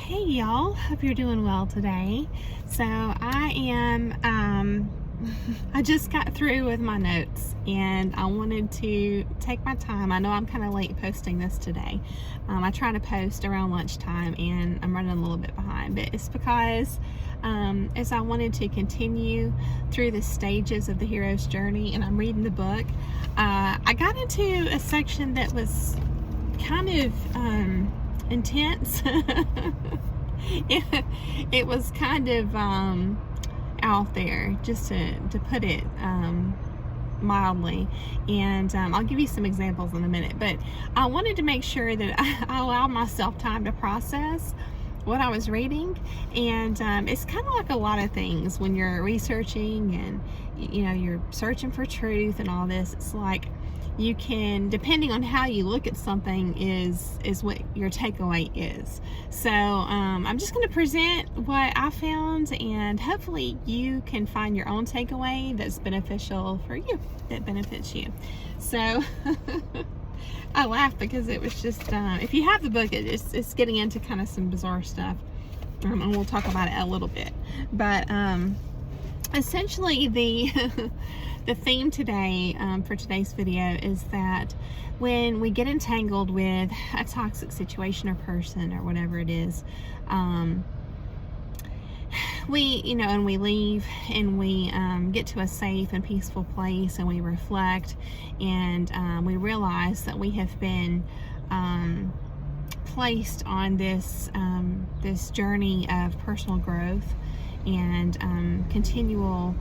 Hey y'all, hope you're doing well today. So I am, I just got through with my notes and I wanted to take my time. I know I'm kind of late posting this today. I try to post around lunchtime and I'm running a little bit behind, but it's because as I wanted to continue through the stages of the hero's journey and I'm reading the book, I got into a section that was kind of intense. it was kind of out there, just to put it mildly, and I'll give you some examples in a minute, but I wanted to make sure that I allowed myself time to process what I was reading. And it's kind of like a lot of things when you're researching and you're searching for truth and all this. It's like you can, depending on how you look at something, is what your takeaway is. So I'm just going to present what I found, and hopefully you can find your own takeaway that's beneficial for you, that benefits you. So I laugh because it was just, if you have the book, it's getting into kind of some bizarre stuff, and we'll talk about it a little bit. But essentially the theme today, for today's video, is that when we get entangled with a toxic situation or person or whatever it is, and we leave and we get to a safe and peaceful place and we reflect, and we realize that we have been placed on this journey of personal growth and continual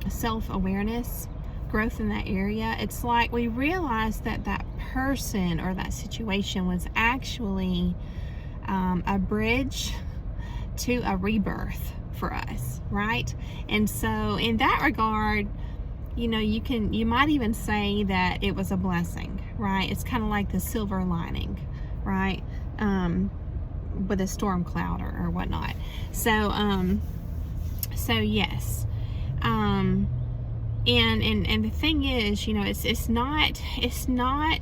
self-awareness, growth in that area. It's like we realize that that person or that situation was actually a bridge to a rebirth for us, right? And so in that regard, you might even say that it was a blessing, right? It's kind of like the silver lining, right? With a storm cloud or whatnot. So yes. And the thing is, it's not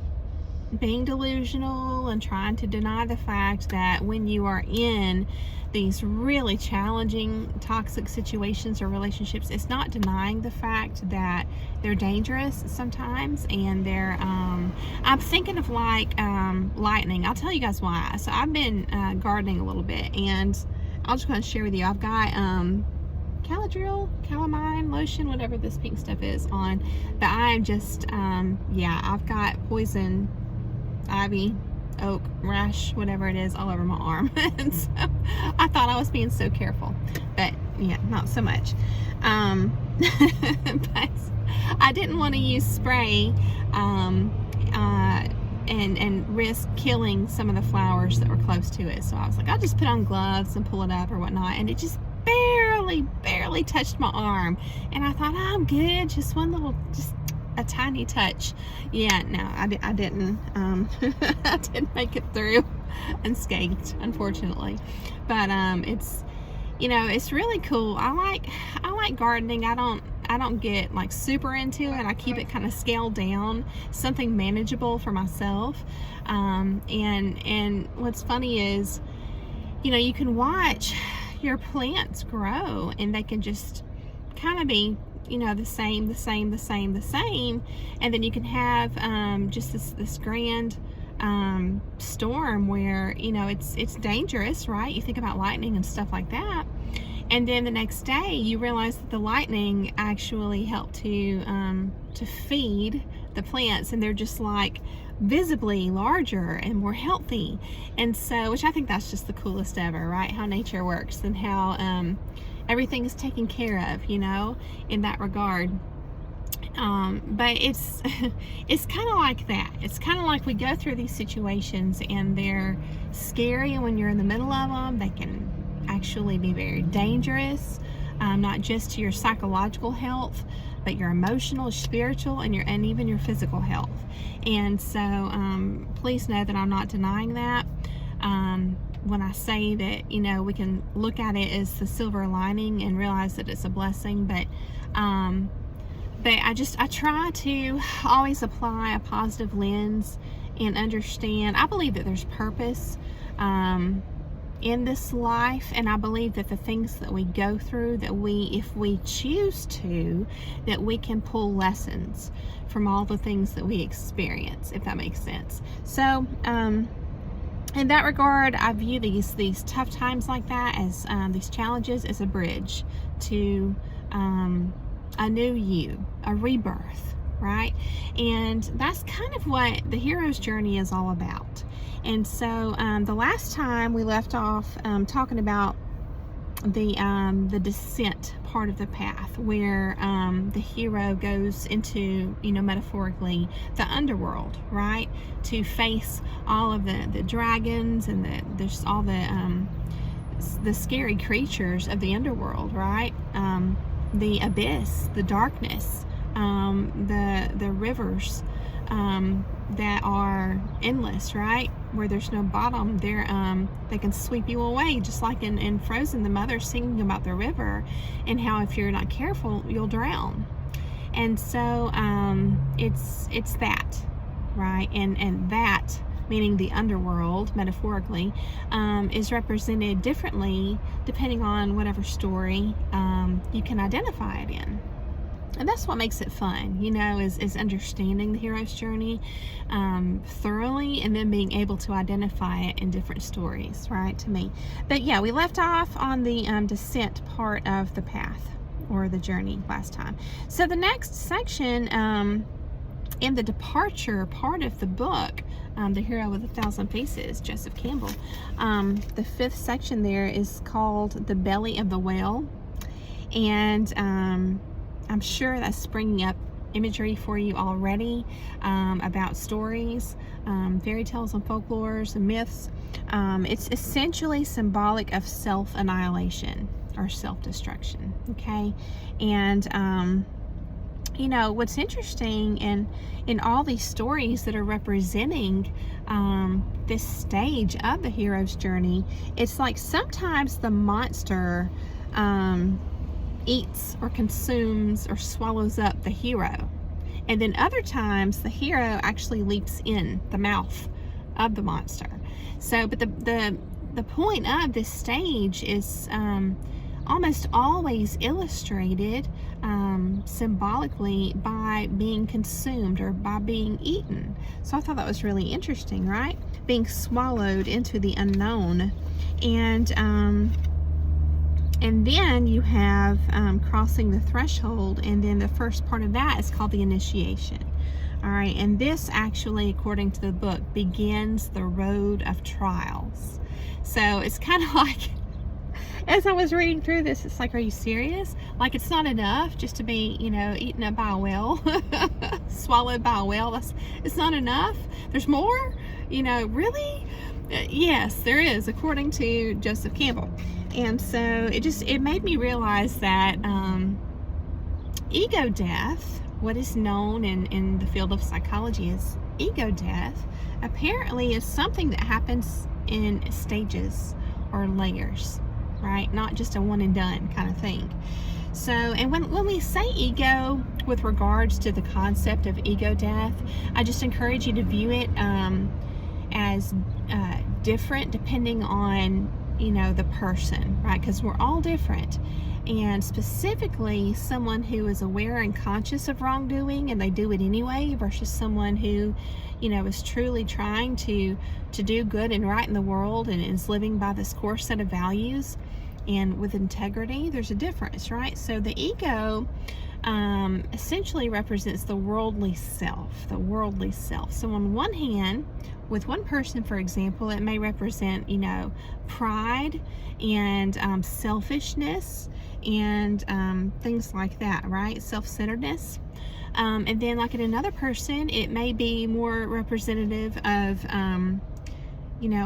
being delusional and trying to deny the fact that when you are in these really challenging toxic situations or relationships, it's not denying the fact that they're dangerous sometimes, and they're I'm thinking of like lightning. I'll tell you guys why. So I've been gardening a little bit, and I'll just want to share with you, I've got calamine lotion, whatever this pink stuff is, on, but I'm just I've got poison ivy, oak, rash, whatever it is, all over my arm. And so I thought I was being so careful, but yeah, not so much. But I didn't want to use spray and risk killing some of the flowers that were close to it. So I was like, I'll just put on gloves and pull it up or whatnot, and it just barely touched my arm, and I thought, I'm good, just a tiny touch. Yeah, no, I didn't I didn't make it through unscathed, unfortunately. But it's it's really cool. I like gardening. I don't get like super into it. I keep it kind of scaled down, something manageable for myself. And what's funny is, you can watch your plants grow, and they can just kind of be the same, and then you can have just this grand storm where it's dangerous, right? You think about lightning and stuff like that, and then the next day you realize that the lightning actually helped to feed the plants, and they're just like visibly larger and more healthy. And so, which I think that's just the coolest ever, right? How nature works and how everything is taken care of, in that regard. But it's kind of like that. It's kind of like we go through these situations and they're scary, and when you're in the middle of them, they can actually be very dangerous, not just to your psychological health, but your emotional, spiritual, and even your physical health. And so please know that I'm not denying that. When I say that, we can look at it as the silver lining and realize that it's a blessing, but I try to always apply a positive lens and understand. I believe that there's purpose in this life, and I believe that the things that we go through, that if we choose to, that we can pull lessons from all the things that we experience, if that makes sense. So in that regard, I view these tough times like that, as these challenges, as a bridge to a new you, a rebirth, right? And that's kind of what the hero's journey is all about. And so the last time we left off talking about the descent part of the path, where the hero goes into, metaphorically, the underworld, right, to face all of the dragons and there's all the scary creatures of the underworld, right? The abyss, the darkness, the rivers that are endless, right? Where there's no bottom. They can sweep you away, just like in Frozen, the mother singing about the river and how if you're not careful, you'll drown. And so it's that, right? And that, meaning the underworld, metaphorically, is represented differently depending on whatever story you can identify it in. And that's what makes it fun, is understanding the hero's journey thoroughly, and then being able to identify it in different stories, right, to me. But yeah, we left off on the descent part of the path, or the journey, last time. So the next section, in the departure part of the book, The Hero with 1,000 Faces, Joseph Campbell, the 5th section there is called The Belly of the Whale. And I'm sure that's springing up imagery for you already about stories, fairy tales and folklores and myths. It's essentially symbolic of self-annihilation or self-destruction, okay? And what's interesting in all these stories that are representing this stage of the hero's journey, it's like sometimes the monster eats or consumes or swallows up the hero, and then other times the hero actually leaps in the mouth of the monster. So, but the point of this stage is almost always illustrated symbolically by being consumed or by being eaten. So I thought that was really interesting, right? Being swallowed into the unknown. And then you have crossing the threshold, and then the first part of that is called the initiation. All right, and this actually, according to the book, begins the road of trials. So it's kind of like, as I was reading through this, it's like, are you serious? Like, it's not enough just to be, eaten up by a whale, swallowed by a whale. It's not enough. There's more, really? Yes, there is, according to Joseph Campbell. And so it made me realize that ego death, what is known in the field of psychology as ego death, apparently is something that happens in stages or layers, right? Not just a one and done kind of thing. So, and when we say ego with regards to the concept of ego death, I just encourage you to view it as different depending on the person, right? Because we're all different. And specifically, someone who is aware and conscious of wrongdoing and they do it anyway, versus someone who, is truly trying to do good and right in the world and is living by this core set of values and with integrity. There's a difference, right? So the ego essentially represents the worldly self, So on one hand, with one person, for example, it may represent, pride and selfishness and things like that, right? Self-centeredness. And then like in another person, it may be more representative of,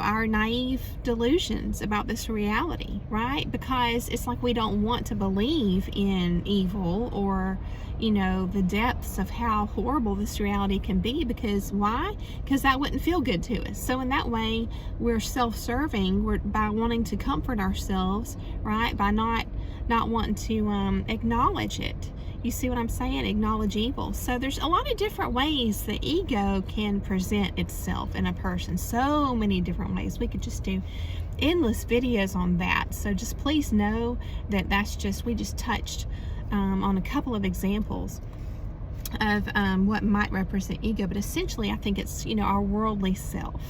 our naive delusions about this reality, right? Because it's like we don't want to believe in evil or, the depths of how horrible this reality can be. Because why? Because that wouldn't feel good to us. So in that way, we're self-serving by wanting to comfort ourselves, right? By not wanting to acknowledge it. You see what I'm saying? Acknowledge evil. So there's a lot of different ways the ego can present itself in a person. So many different ways. We could just do endless videos on that. So just please know that we just touched on a couple of examples of what might represent ego, but essentially I think it's, our worldly self,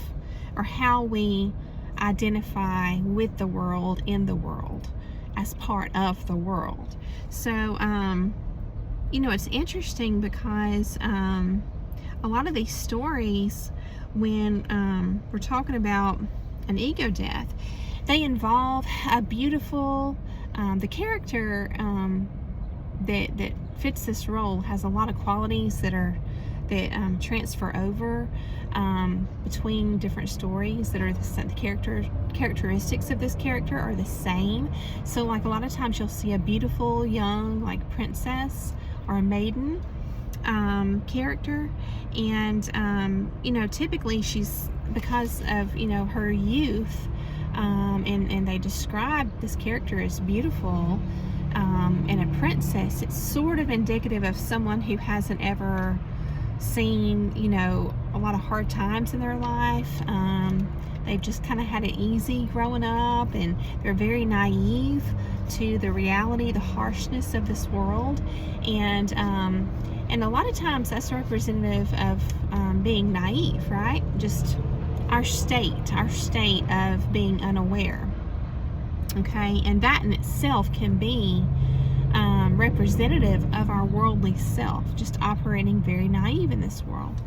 or how we identify with the world, in the world, as part of the world. So it's interesting because a lot of these stories, when we're talking about an ego death, they involve a beautiful, the character that fits this role has a lot of qualities that transfer over between different stories, that are the characteristics of this character are the same. So like a lot of times you'll see a beautiful young, like, princess or a maiden character, and typically she's, because of her youth, and they describe this character as beautiful, and a princess. It's sort of indicative of someone who hasn't ever seen a lot of hard times in their life. They've just kind of had it easy growing up, and they're very naive to the reality, the harshness of this world, and a lot of times that's representative of being naive, right? Just our state of being unaware. Okay, and that in itself can be representative of our worldly self, just operating very naive in this world.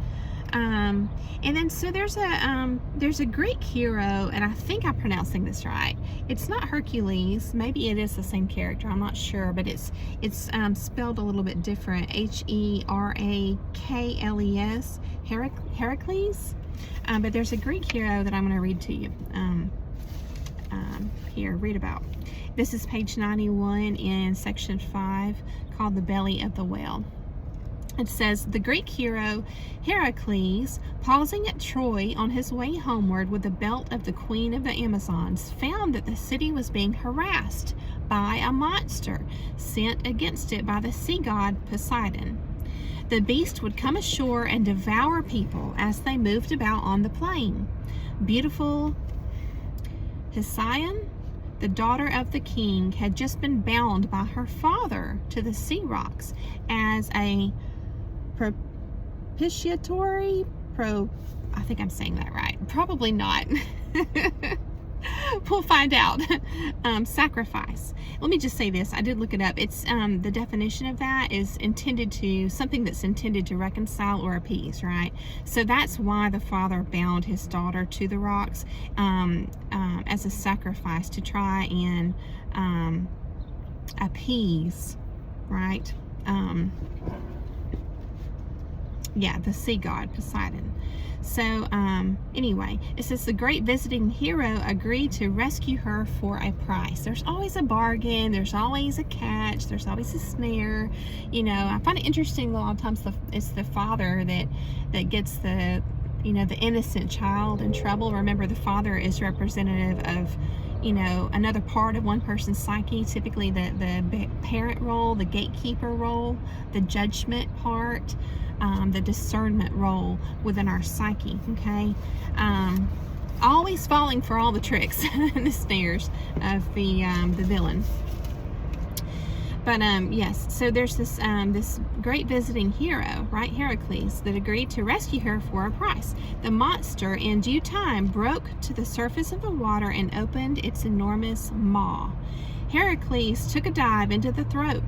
And then so there's a Greek hero, and I think I'm pronouncing this right. It's not Hercules. Maybe it is the same character. I'm not sure, but it's spelled a little bit different. Herakles, Heracles. But there's a Greek hero that I'm going to read to you. Read about. This is page 91 in section 5, called The Belly of the Whale. It says, the Greek hero Heracles, pausing at Troy on his way homeward with the belt of the queen of the Amazons, found that the city was being harassed by a monster sent against it by the sea god Poseidon. The beast would come ashore and devour people as they moved about on the plain. Beautiful Hesione, the daughter of the king, had just been bound by her father to the sea rocks as a propitiatory I think I'm saying that right. Probably not. We'll find out. Sacrifice. Let me just say this. I did look it up. It's the definition of that is something that's intended to reconcile or appease, right? So that's why the father bound his daughter to the rocks as a sacrifice, to try and appease, right? The sea god Poseidon. So anyway, it says the great visiting hero agreed to rescue her for a price. There's always a bargain, there's always a catch, there's always a snare. I find it interesting a lot of times it's the father that gets the innocent child in trouble. Remember, the father is representative of another part of one person's psyche, typically the parent role, the gatekeeper role, the judgment part, the discernment role within our psyche. Okay, always falling for all the tricks and the snares of the villain. But yes, so there's this great visiting hero, right, Heracles, that agreed to rescue her for a price. The monster, in due time, broke to the surface of the water and opened its enormous maw. Heracles took a dive into the throat,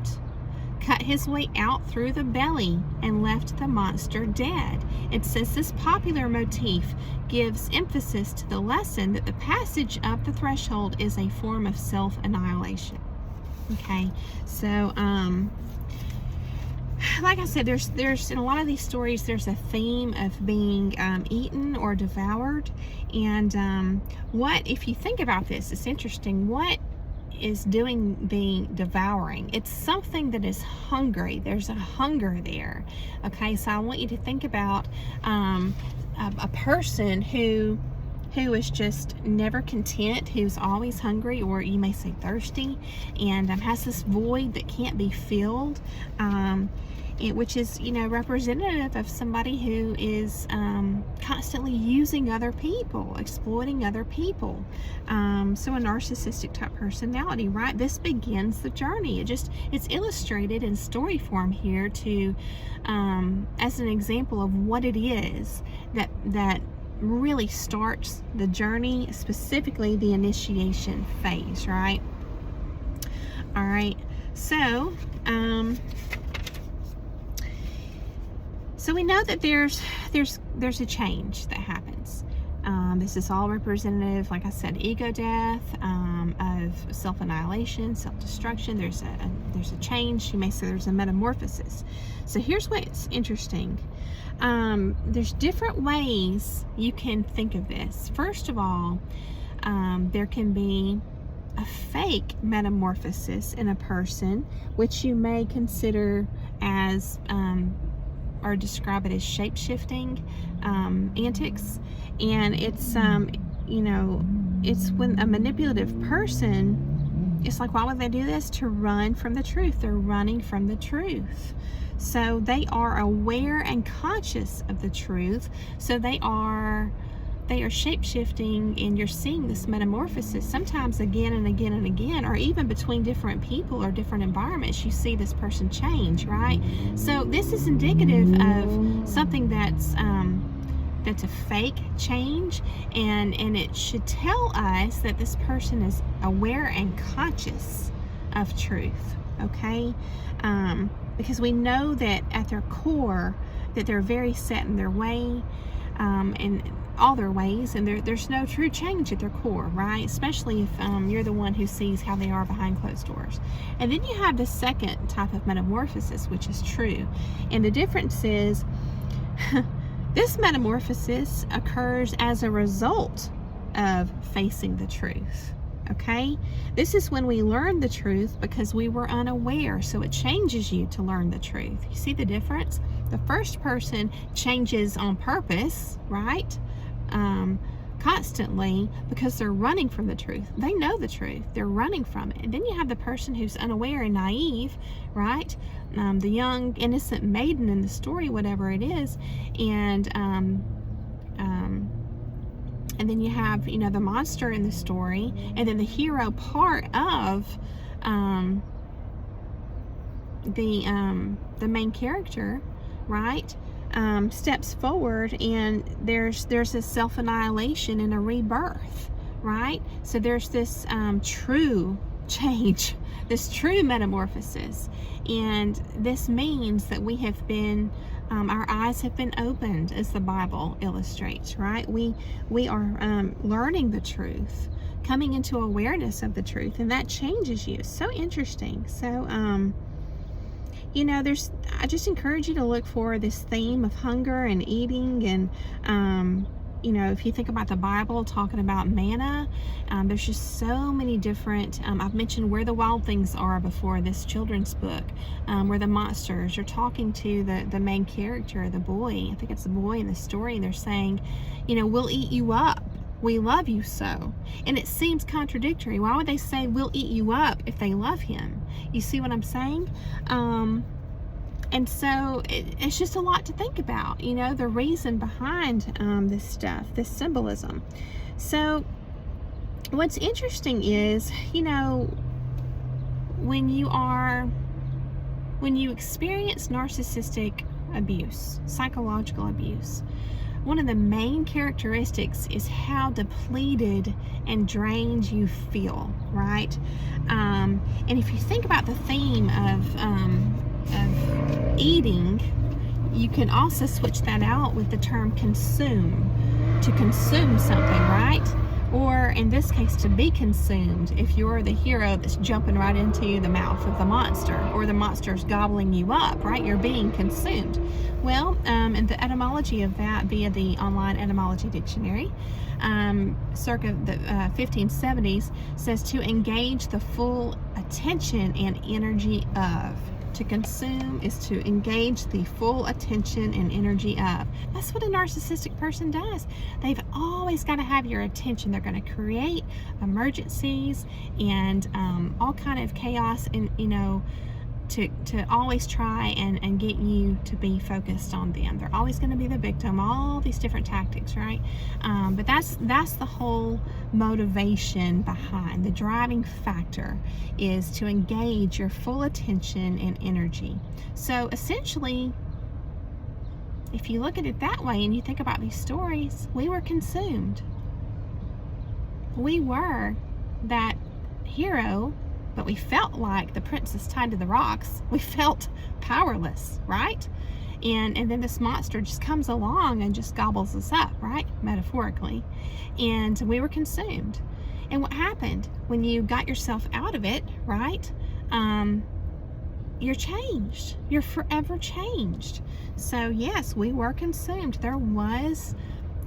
cut his way out through the belly, and left the monster dead. It says this popular motif gives emphasis to the lesson that the passage up the threshold is a form of self-annihilation. Okay, so like I said, there's in a lot of these stories there's a theme of being eaten or devoured. And what, if you think about this, it's interesting. What is being devouring? It's something that is hungry. There's a hunger there. Okay, so I want you to think about a person who is just never content, who's always hungry, or you may say thirsty, and has this void that can't be filled, which is representative of somebody who is kind constantly using other people, exploiting other people. So a narcissistic type personality, right? This begins the journey. It's illustrated in story form here to as an example of what it is that really starts the journey, specifically the initiation phase, right? All right. So so we know that there's a change that happens. This is all representative, like I said, ego death, of self-annihilation, self-destruction. There's a change. You may say there's a metamorphosis. So here's what's interesting. There's different ways you can think of this. First of all, there can be a fake metamorphosis in a person, which you may consider as or describe it as shape-shifting antics. And it's it's when a manipulative person, it's like, why would they do this? To run from the truth. They're running from the truth. So they are aware and conscious of the truth. So they are shape-shifting, and you're seeing this metamorphosis sometimes again and again and again, or even between different people or different environments. You see this person change, right? So this is indicative of something that's a fake change, and it should tell us that this person is aware and conscious of truth, okay? Because we know that at their core that they're very set in their way, and all their ways, and there's no true change at their core, right? Especially if you're the one who sees how they are behind closed doors. And then you have the second type of metamorphosis, which is true. And the difference is this metamorphosis occurs as a result of facing the truth. Okay? This is when we learn the truth because we were unaware. So it changes you to learn the truth. You see the difference? The first person changes on purpose, right? Constantly, because they're running from the truth. They know the truth. They're running from it. And then you have the person who's unaware and naive, right? The young, innocent maiden in the story, whatever it is. And then you have, the monster in the story, and then the hero part of the main character, right? Steps forward, and there's a self-annihilation and a rebirth, right? So there's this true change, this true metamorphosis, and this means that we have been our eyes have been opened, as the Bible illustrates, right? We are learning the truth, coming into awareness of the truth, and that changes you. So interesting. So I just encourage you to look for this theme of hunger and eating, and if you think about the Bible talking about manna, there's just so many different, I've mentioned Where the Wild Things Are before, this children's book, where the monsters are talking to the main character, the boy. I think it's the boy in the story, and they're saying, we'll eat you up. We love you so. And it seems contradictory. Why would they say we'll eat you up if they love him? You see what I'm saying? And so it's just a lot to think about, the reason behind this stuff, this symbolism. So what's interesting is, when you experience narcissistic abuse, psychological abuse, one of the main characteristics is how depleted and drained you feel, right? And if you think about the theme of eating, you can also switch that out with the term consume, to consume something, right? Or in this case, to be consumed, if you're the hero that's jumping right into the mouth of the monster, or the monster's gobbling you up, right? You're being consumed. Well, and the etymology of that via the online etymology dictionary, circa the 1570s, says to engage the full attention and energy of. To consume is to engage the full attention and energy of. That's what a narcissistic person does. They've always got to have your attention. They're going to create emergencies and all kind of chaos and to always try and get you to be focused on them. They're always going to be the victim, all these different tactics, right? But that's the whole motivation behind the driving factor, is to engage your full attention and energy. So essentially, if you look at it that way and you think about these stories, we were consumed. We were that hero, but we felt like the princess tied to the rocks. We felt powerless, right? And then this monster just comes along and just gobbles us up, right? Metaphorically. And we were consumed. And what happened when you got yourself out of it, right? You're changed. You're forever changed. So yes, we were consumed. There was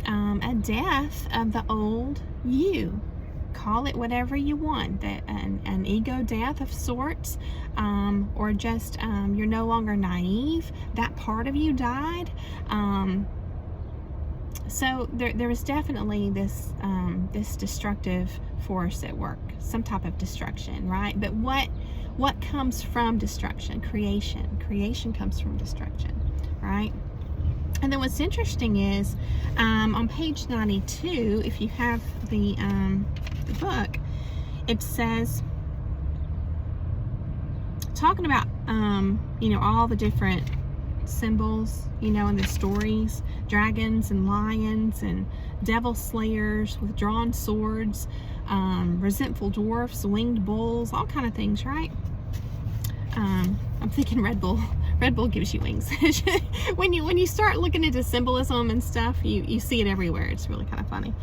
a death of the old you. Call it whatever you want, an ego death of sorts, or just you're no longer naive. That part of you died. So there was definitely this destructive force at work, some type of destruction, right? But what comes from destruction? Creation comes from destruction, right? And then what's interesting is on page 92, if you have the book, it says, talking about all the different symbols, in the stories, dragons and lions and devil slayers with drawn swords, resentful dwarfs, winged bulls, all kind of things, right? I'm thinking Red Bull. Red Bull gives you wings. when you start looking into symbolism and stuff, you see it everywhere. It's really kind of funny.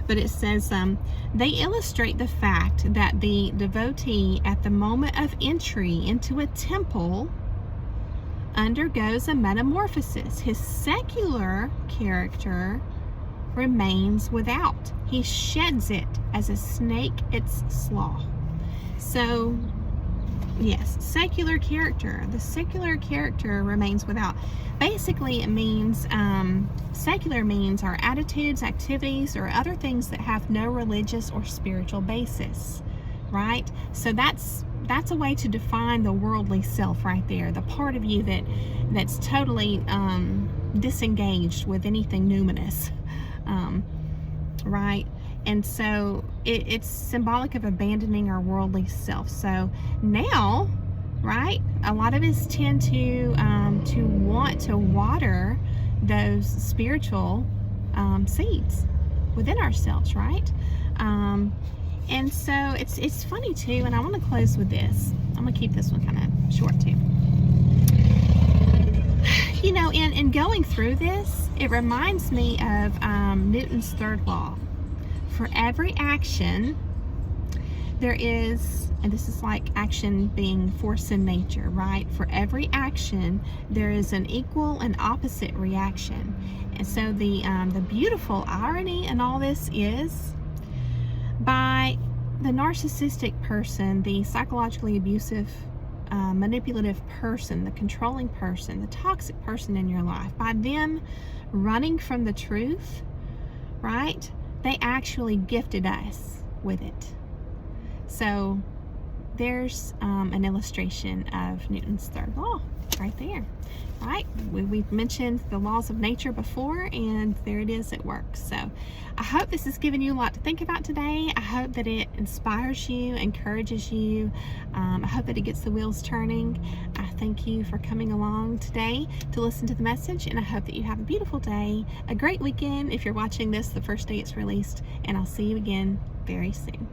But it says, they illustrate the fact that the devotee at the moment of entry into a temple undergoes a metamorphosis. His secular character remains without. He sheds it as a snake its slough. So yes, secular character. The secular character remains without. Basically, it means, secular means our attitudes, activities, or other things that have no religious or spiritual basis, right? So that's a way to define the worldly self right there, the part of you that's totally disengaged with anything numinous, right? And so it's symbolic of abandoning our worldly self. So now, right, a lot of us tend to want to water those spiritual seeds within ourselves, right? And so it's funny too, and I want to close with this. I'm going to keep this one kind of short too. In going through this, it reminds me of Newton's third law. For every action, there is, and this is like action being force in nature, right? For every action, there is an equal and opposite reaction. And so the beautiful irony in all this is, by the narcissistic person, the psychologically abusive, manipulative person, the controlling person, the toxic person in your life, by them running from the truth, right? They actually gifted us with it. So there's an illustration of Newton's third law right there, right? We've mentioned the laws of nature before, and there it is at work. So I hope this has given you a lot to think about today. I hope that it inspires you, encourages you. I hope that it gets the wheels turning. I thank you for coming along today to listen to the message, and I hope that you have a beautiful day, a great weekend if you're watching this the first day it's released, and I'll see you again very soon.